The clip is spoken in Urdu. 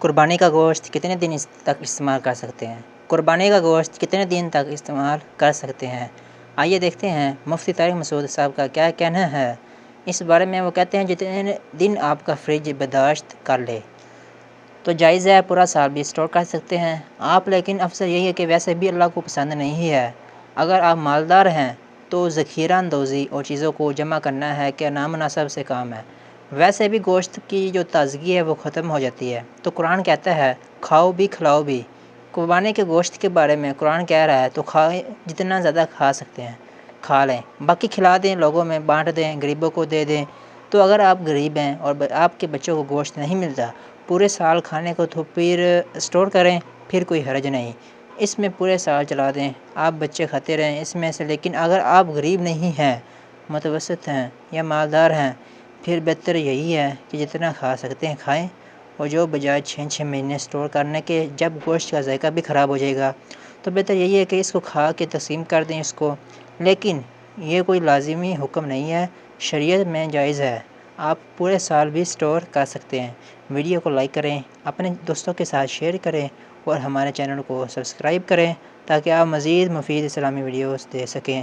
قربانی کا گوشت کتنے دن تک استعمال کر سکتے ہیں؟ قربانی کا گوشت کتنے دن تک استعمال کر سکتے ہیں؟ آئیے دیکھتے ہیں مفتی طارق مسعود صاحب کا کیا کہنا ہے اس بارے میں۔ وہ کہتے ہیں جتنے دن آپ کا فریج برداشت کر لے تو جائز ہے، پورا سال بھی اسٹور کر سکتے ہیں آپ، لیکن افسر یہی ہے کہ ویسے بھی اللہ کو پسند نہیں ہے۔ اگر آپ مالدار ہیں تو ذخیرہ اندوزی اور چیزوں کو جمع کرنا ہے کہ نامناسب سے کام ہے۔ ویسے بھی گوشت کی جو تازگی ہے وہ ختم ہو جاتی ہے، تو قرآن کہتا ہے کھاؤ بھی کھلاؤ بھی۔ قربانی کے گوشت کے بارے میں قرآن کہہ رہا ہے تو کھائیں، جتنا زیادہ کھا سکتے ہیں کھا لیں، باقی کھلا دیں، لوگوں میں بانٹ دیں، غریبوں کو دے دیں۔ تو اگر آپ غریب ہیں اور آپ کے بچوں کو گوشت نہیں ملتا پورے سال کھانے کو، تو پھر اسٹور کریں، پھر کوئی حرج نہیں، اس میں پورے سال چلا دیں، آپ بچے کھاتے رہیں اس میں سے۔ لیکن اگر آپ غریب نہیں ہیں، متوسط ہیں یا مالدار ہیں، پھر بہتر یہی ہے کہ جتنا کھا سکتے ہیں کھائیں، اور جو بجائے 6 مہینے اسٹور کرنے کے جب گوشت کا ذائقہ بھی خراب ہو جائے گا تو بہتر یہی ہے کہ اس کو کھا کے تقسیم کر دیں اس کو۔ لیکن یہ کوئی لازمی حکم نہیں ہے، شریعت میں جائز ہے، آپ پورے سال بھی اسٹور کر سکتے ہیں۔ ویڈیو کو لائک کریں، اپنے دوستوں کے ساتھ شیئر کریں اور ہمارے چینل کو سبسکرائب کریں تاکہ آپ مزید مفید اسلامی ویڈیوز دے سکیں۔